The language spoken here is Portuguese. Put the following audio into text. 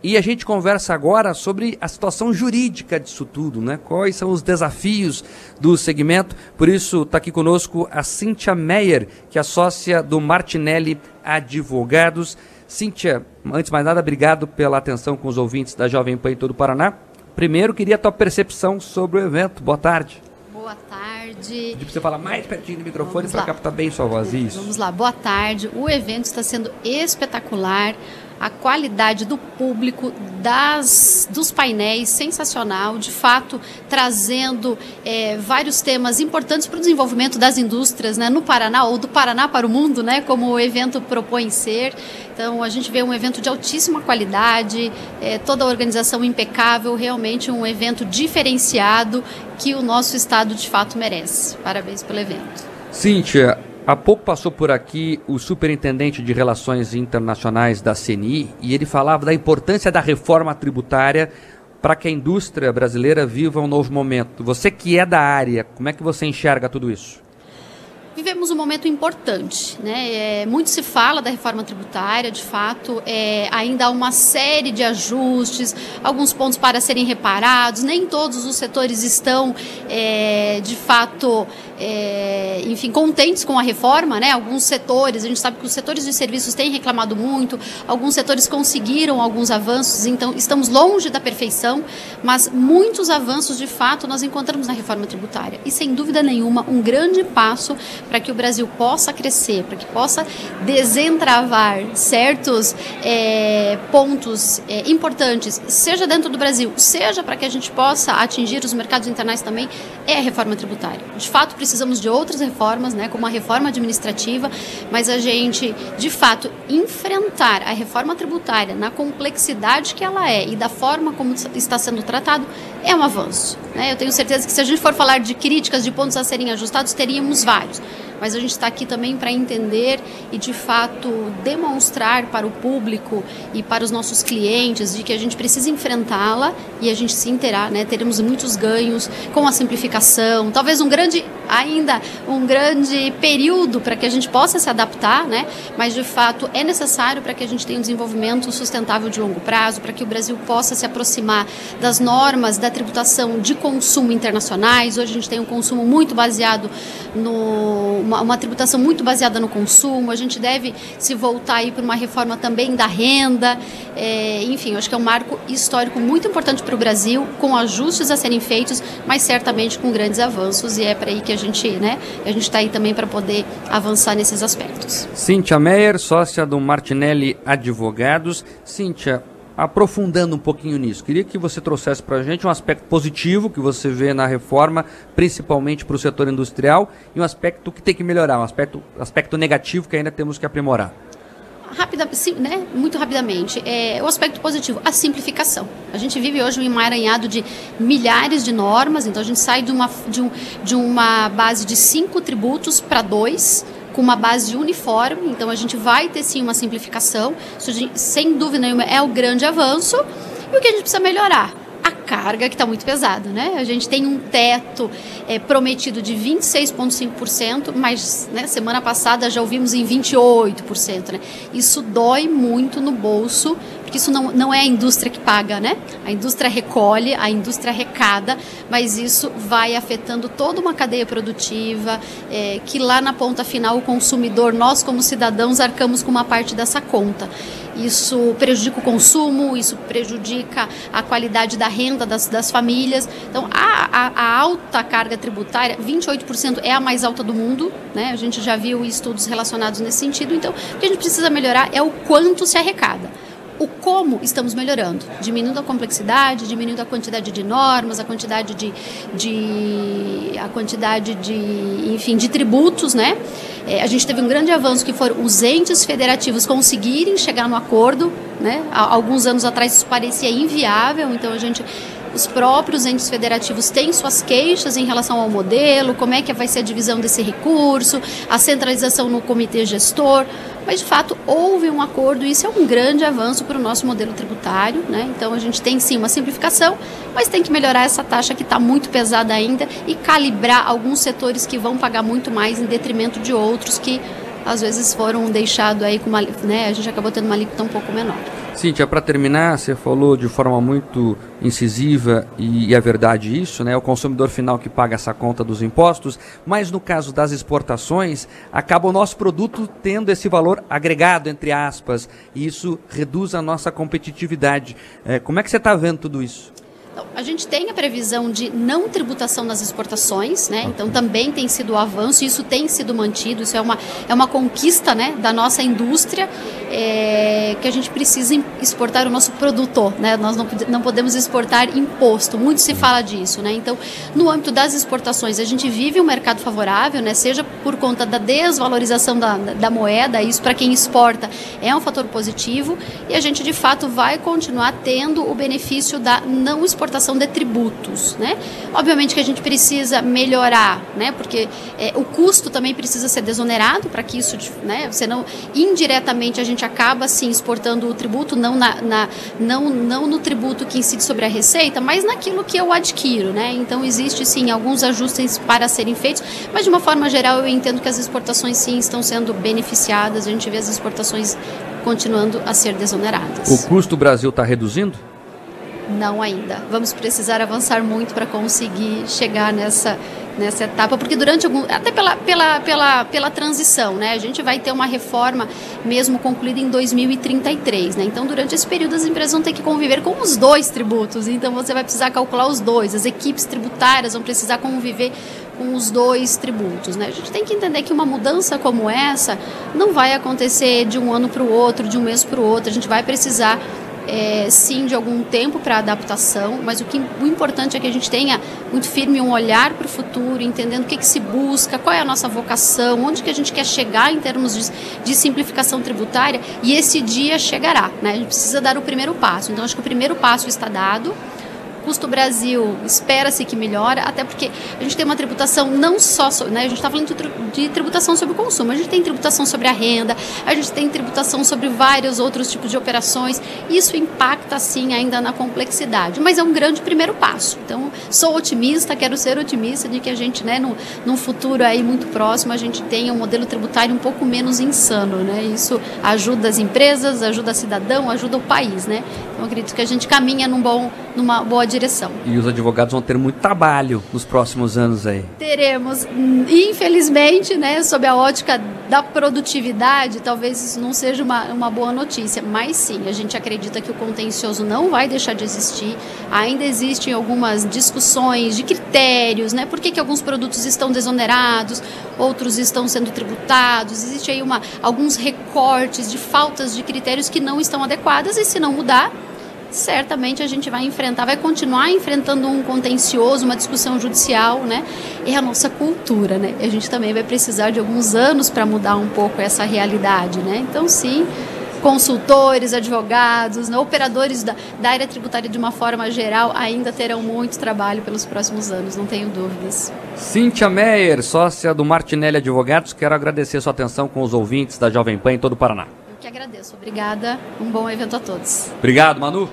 E a gente conversa agora sobre a situação jurídica disso tudo, né? Quais são os desafios do segmento. Por isso está aqui conosco a Cíntia Meyer, que é sócia do Martinelli Advogados. Cíntia, antes de mais nada, obrigado pela atenção com os ouvintes da Jovem Pan em todo o Paraná. Primeiro, queria a tua percepção sobre o evento. Boa tarde. Boa tarde. Pedi para você falar mais pertinho do microfone para captar bem sua voz. Isso. Vamos lá, boa tarde. O evento está sendo espetacular. A qualidade do público, dos painéis, sensacional, de fato, trazendo vários temas importantes para o desenvolvimento das indústrias, né, no Paraná, ou do Paraná para o mundo, né, como o evento propõe ser. Então, a gente vê um evento de altíssima qualidade, toda a organização impecável, realmente um evento diferenciado que o nosso estado, de fato, merece. Parabéns pelo evento. Cíntia, há pouco passou por aqui o superintendente de Relações Internacionais da CNI e ele falava da importância da reforma tributária para que a indústria brasileira viva um novo momento. Você que é da área, como é que você enxerga tudo isso? Vivemos um momento importante, né? Muito se fala da reforma tributária, de fato, ainda há uma série de ajustes, alguns pontos para serem reparados, nem todos os setores estão, de fato, enfim, contentes com a reforma, né? Alguns setores, a gente sabe que os setores de serviços têm reclamado muito, alguns setores conseguiram alguns avanços, então estamos longe da perfeição, mas muitos avanços, de fato, nós encontramos na reforma tributária e, sem dúvida nenhuma, um grande passo para que o Brasil possa crescer, para que possa desentravar certos pontos importantes, seja dentro do Brasil, seja para que a gente possa atingir os mercados internacionais também, é a reforma tributária. De fato, precisamos de outras reformas, né, como a reforma administrativa, mas a gente, de fato, enfrentar a reforma tributária na complexidade que ela é e da forma como está sendo tratado, é um avanço, né? Eu tenho certeza que se a gente for falar de críticas, de pontos a serem ajustados, teríamos vários. Mas a gente está aqui também para entender e, de fato, demonstrar para o público e para os nossos clientes de que a gente precisa enfrentá-la e a gente sim terá, né? Teremos muitos ganhos com a simplificação, talvez um grande período para que a gente possa se adaptar, né? Mas, de fato, é necessário para que a gente tenha um desenvolvimento sustentável de longo prazo, para que o Brasil possa se aproximar das normas da tributação de consumo internacionais. Hoje a gente tem um consumo muito baseado uma tributação muito baseada no consumo, a gente deve se voltar aí para uma reforma também da renda, enfim, eu acho que é um marco histórico muito importante para o Brasil, com ajustes a serem feitos, mas certamente com grandes avanços, e é para aí que a gente está aí também para poder avançar nesses aspectos. Cíntia Meyer, sócia do Martinelli Advogados. Cíntia, aprofundando um pouquinho nisso, queria que você trouxesse para a gente um aspecto positivo que você vê na reforma, principalmente para o setor industrial, e um aspecto que tem que melhorar, um aspecto negativo que ainda temos que aprimorar. Muito rapidamente, o aspecto positivo, a simplificação. A gente vive hoje um emaranhado de milhares de normas, então a gente sai de uma base de 5 tributos para 2, com uma base uniforme, então a gente vai ter sim uma simplificação, isso sem dúvida nenhuma é o grande avanço, e o que a gente precisa melhorar? A carga que está muito pesada, né? A gente tem um teto prometido de 26,5%, mas, né, semana passada já ouvimos em 28%, né? Isso dói muito no bolso, porque isso não é a indústria que paga, né? A indústria recolhe, a indústria arrecada, mas isso vai afetando toda uma cadeia produtiva, que lá na ponta final o consumidor, nós como cidadãos, arcamos com uma parte dessa conta. Isso prejudica o consumo, isso prejudica a qualidade da renda das famílias. Então, a alta carga tributária, 28% é a mais alta do mundo, né? A gente já viu estudos relacionados nesse sentido. Então, o que a gente precisa melhorar é o quanto se arrecada. O como estamos melhorando, diminuindo a complexidade, diminuindo a quantidade de normas, a quantidade de tributos, né? A gente teve um grande avanço que foram os entes federativos conseguirem chegar no acordo, né? Há alguns anos atrás isso parecia inviável, então os próprios entes federativos têm suas queixas em relação ao modelo, como é que vai ser a divisão desse recurso, a centralização no comitê gestor, mas de fato houve um acordo e isso é um grande avanço para o nosso modelo tributário, né? Então a gente tem sim uma simplificação, mas tem que melhorar essa taxa que está muito pesada ainda e calibrar alguns setores que vão pagar muito mais em detrimento de outros que às vezes foram deixados aí com uma, né, a gente acabou tendo uma alíquota um pouco menor. Cíntia, para terminar, você falou de forma muito incisiva e é verdade isso, né? O consumidor final que paga essa conta dos impostos, mas no caso das exportações, acaba o nosso produto tendo esse valor agregado, entre aspas, e isso reduz a nossa competitividade. Como é que você está vendo tudo isso? Então, a gente tem a previsão de não tributação das exportações, né? Então também tem sido um avanço, isso tem sido mantido, isso é uma conquista, né, da nossa indústria, que a gente precisa exportar o nosso produto, né? Nós não podemos exportar imposto, muito se fala disso, né? Então, no âmbito das exportações, a gente vive um mercado favorável, né? Seja por conta da desvalorização da moeda, isso para quem exporta é um fator positivo, e a gente de fato vai continuar tendo o benefício da não exportação de tributos, né? Obviamente que a gente precisa melhorar, né? Porque o custo também precisa ser desonerado para que isso, né? Senão, indiretamente a gente acaba sim exportando o tributo, não no tributo que incide sobre a receita, mas naquilo que eu adquiro, né? Então existe sim alguns ajustes para serem feitos, mas de uma forma geral eu entendo que as exportações sim estão sendo beneficiadas, a gente vê as exportações continuando a ser desoneradas. O custo do Brasil está reduzindo? Não ainda. Vamos precisar avançar muito para conseguir chegar nessa etapa, porque até pela transição, né? A gente vai ter uma reforma mesmo concluída em 2033, né? Então, durante esse período, as empresas vão ter que conviver com os dois tributos. Então, você vai precisar calcular os dois. As equipes tributárias vão precisar conviver com os dois tributos, né? A gente tem que entender que uma mudança como essa não vai acontecer de um ano para o outro, de um mês para o outro. A gente vai precisar sim de algum tempo para adaptação, mas o importante é que a gente tenha muito firme um olhar para o futuro, entendendo o que se busca, qual é a nossa vocação, onde que a gente quer chegar em termos de simplificação tributária, e esse dia chegará, né? A gente precisa dar o primeiro passo. Então acho que o primeiro passo está dado. Custo Brasil espera-se que melhora, até porque a gente tem uma tributação não só, né, a gente está falando de tributação sobre o consumo, a gente tem tributação sobre a renda, a gente tem tributação sobre vários outros tipos de operações, isso impacta sim ainda na complexidade, mas é um grande primeiro passo. Então sou otimista, quero ser otimista de que a gente, né, num futuro aí muito próximo, a gente tenha um modelo tributário um pouco menos insano, né? Isso ajuda as empresas, ajuda o cidadão, ajuda o país, né? Então acredito que a gente caminha numa boa direção. E os advogados vão ter muito trabalho nos próximos anos aí. Teremos, infelizmente, né, sob a ótica da produtividade, talvez isso não seja uma boa notícia, mas sim, a gente acredita que o contencioso não vai deixar de existir, ainda existem algumas discussões de critérios, né, por que alguns produtos estão desonerados, outros estão sendo tributados, existe aí alguns recortes de faltas de critérios que não estão adequadas, e se não mudar, certamente a gente vai continuar enfrentando um contencioso, uma discussão judicial, né? É a nossa cultura, né? A gente também vai precisar de alguns anos para mudar um pouco essa realidade, né? Então, sim, consultores, advogados, né, operadores da área tributária de uma forma geral ainda terão muito trabalho pelos próximos anos, não tenho dúvidas. Cíntia Meyer, sócia do Martinelli Advogados, quero agradecer sua atenção com os ouvintes da Jovem Pan em todo o Paraná. Eu que agradeço, obrigada, um bom evento a todos. Obrigado, Manu.